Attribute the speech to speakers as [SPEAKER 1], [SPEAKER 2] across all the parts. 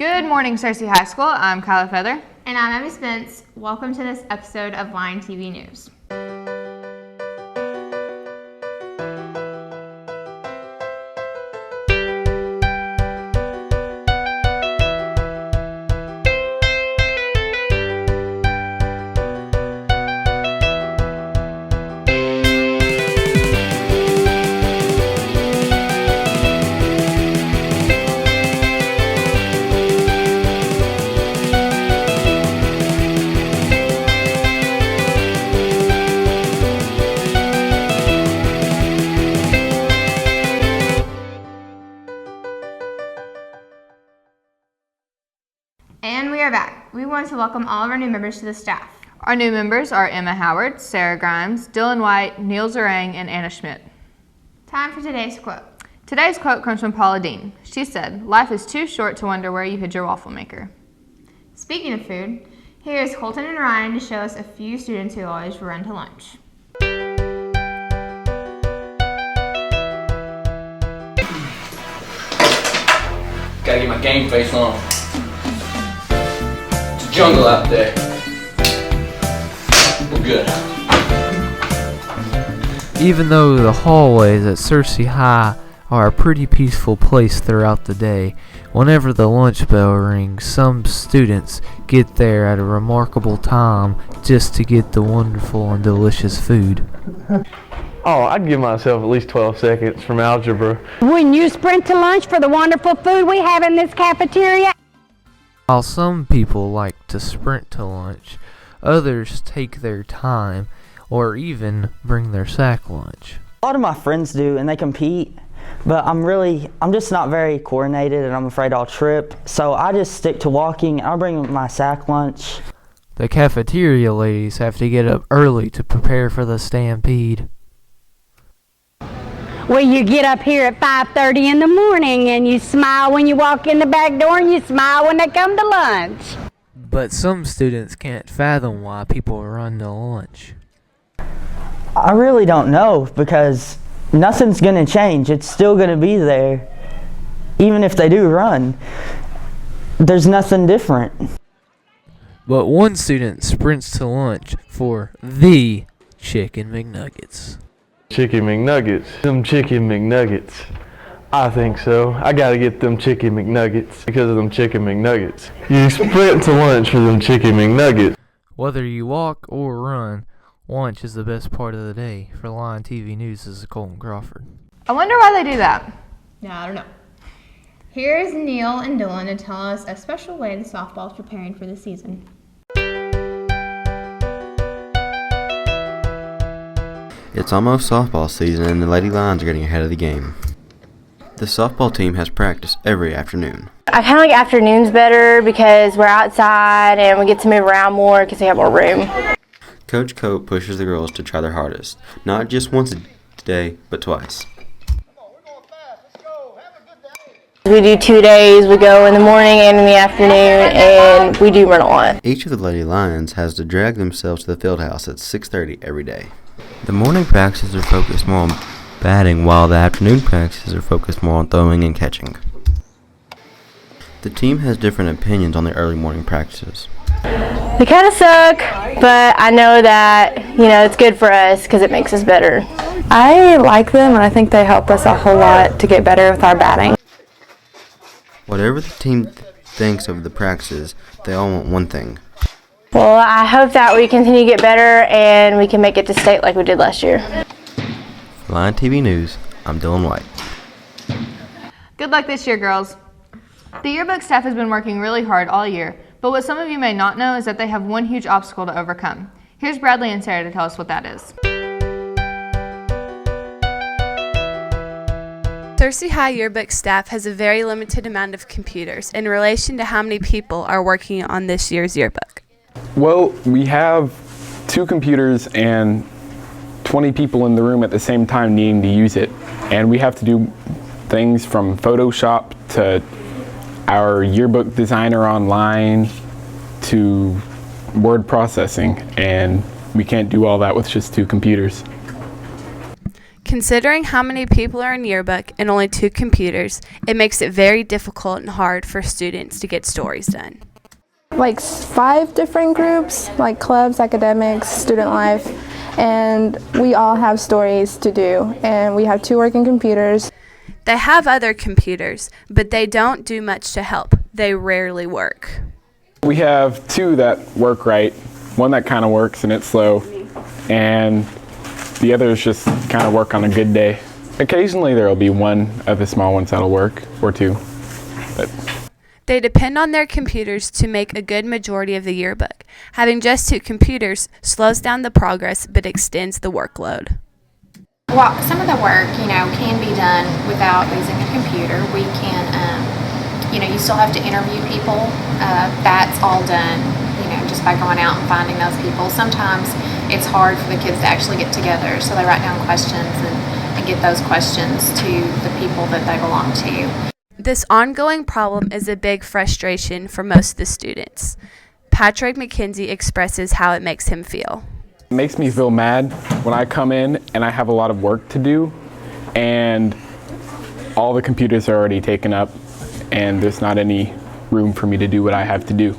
[SPEAKER 1] Good morning, Cersei High School. I'm Kyla Feather.
[SPEAKER 2] And I'm Emmy Spence. Welcome to this episode of Line TV News. And we are back. We want to welcome all of our new members to the staff.
[SPEAKER 1] Our new members are Emma Howard, Sarah Grimes, Dylan White, Neil Zerang, and Anna Schmidt.
[SPEAKER 2] Time for today's quote.
[SPEAKER 1] Today's quote comes from Paula Dean. She said, "Life is too short to wonder where you hid your waffle maker."
[SPEAKER 2] Speaking of food, here is Colton and Ryan to show us a few students who always run to lunch.
[SPEAKER 3] Gotta get my game face on. It's a jungle out there. We're good.
[SPEAKER 4] Even though the hallways at Cersei High are a pretty peaceful place throughout the day, whenever the lunch bell rings, some students get there at a remarkable time just to get the wonderful and delicious food.
[SPEAKER 5] Oh, I'd give myself at least 12 seconds from algebra.
[SPEAKER 6] When you sprint to lunch for the wonderful food we have in this cafeteria.
[SPEAKER 4] While some people like to sprint to lunch, others take their time or even bring their sack lunch.
[SPEAKER 7] A lot of my friends do, and they compete, but I'm just not very coordinated, and I'm afraid I'll trip. So I just stick to walking. I'll bring my sack lunch.
[SPEAKER 4] The cafeteria ladies have to get up early to prepare for the stampede.
[SPEAKER 6] Well, you get up here at 5:30 in the morning and you smile when you walk in the back door and you smile when they come to lunch.
[SPEAKER 4] But some students can't fathom why people run to lunch.
[SPEAKER 7] I really don't know, because nothing's going to change. It's still going to be there. Even if they do run, there's nothing different.
[SPEAKER 4] But one student sprints to lunch for the Chicken McNuggets.
[SPEAKER 5] Chicken McNuggets. Them Chicken McNuggets. I think so. I gotta get them Chicken McNuggets because of them Chicken McNuggets. You sprint to lunch for them Chicken McNuggets.
[SPEAKER 4] Whether you walk or run, lunch is the best part of the day. For Line TV News, this is Colton Crawford.
[SPEAKER 1] I wonder why they do that.
[SPEAKER 2] Yeah, I don't know. Here is Neil and Dylan to tell us a special way the softball is preparing for the season.
[SPEAKER 8] It's almost softball season and the Lady Lions are getting ahead of the game. The softball team has practice every afternoon.
[SPEAKER 9] I kind of like afternoons better because we're outside and we get to move around more because we have more room.
[SPEAKER 8] Coach Cope pushes the girls to try their hardest, not just once a day, but twice.
[SPEAKER 9] We do 2 days. We go in the morning and in the afternoon, and we do run a lot.
[SPEAKER 8] Each of the Lady Lions has to drag themselves to the field house at 6:30 every day. The morning practices are focused more on batting, while the afternoon practices are focused more on throwing and catching. The team has different opinions on the early morning practices.
[SPEAKER 9] They kind of suck, but I know that, it's good for us because it makes us better.
[SPEAKER 10] I like them, and I think they help us a whole lot to get better with our batting.
[SPEAKER 8] Whatever the team thinks of the practices, they all want one thing.
[SPEAKER 9] Well, I hope that we continue to get better and we can make it to state like we did last year.
[SPEAKER 8] For Line TV News, I'm Dylan White.
[SPEAKER 1] Good luck this year, girls. The yearbook staff has been working really hard all year, but what some of you may not know is that they have one huge obstacle to overcome. Here's Bradley and Sarah to tell us what that is.
[SPEAKER 11] Cersei High yearbook staff has a very limited amount of computers in relation to how many people are working on this year's yearbook.
[SPEAKER 12] Well, we have 2 computers and 20 people in the room at the same time needing to use it. And we have to do things from Photoshop to our yearbook designer online to word processing. And we can't do all that with just 2 computers.
[SPEAKER 11] Considering how many people are in yearbook and only 2 computers, it makes it very difficult and hard for students to get stories done.
[SPEAKER 10] Like 5 different groups, like clubs, academics, student life, and we all have stories to do, and we have 2 working computers.
[SPEAKER 11] They have other computers, but they don't do much to help. They rarely work.
[SPEAKER 12] We have 2 that work right, one that kind of works and it's slow, and the others just kind of work on a good day. Occasionally there will be one of the small ones that'll work, or 2. But
[SPEAKER 11] they depend on their computers to make a good majority of the yearbook. Having just 2 computers slows down the progress but extends the workload.
[SPEAKER 13] Well, some of the work, can be done without using a computer. We can, you still have to interview people. That's all done, just by going out and finding those people. Sometimes it's hard for the kids to actually get together, so they write down questions and get those questions to the people that they belong to.
[SPEAKER 11] This ongoing problem is a big frustration for most of the students. Patrick McKenzie expresses how it makes him feel.
[SPEAKER 12] it makes me feel mad when I come in and I have a lot of work to do and all the computers are already taken up and there's not any room for me to do what I have to do.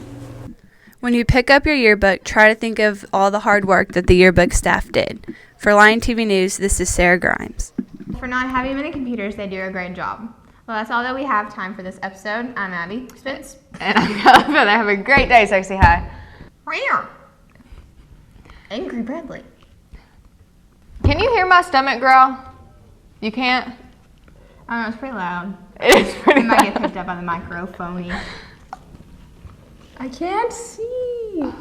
[SPEAKER 11] When you pick up your yearbook, try to think of all the hard work that the yearbook staff did. For Lion TV News, this is Sarah Grimes.
[SPEAKER 2] For not having many computers, they do a great job. Well, that's all that we have time for this episode. I'm Abby Spence.
[SPEAKER 1] And I'm Calvin. Have a great day, Sexy High.
[SPEAKER 2] Angry Bradley.
[SPEAKER 1] Can you hear my stomach growl? You can't?
[SPEAKER 2] I don't know, it's pretty loud.
[SPEAKER 1] It is pretty
[SPEAKER 2] It might
[SPEAKER 1] loud.
[SPEAKER 2] get picked up on the microphone. I can't see.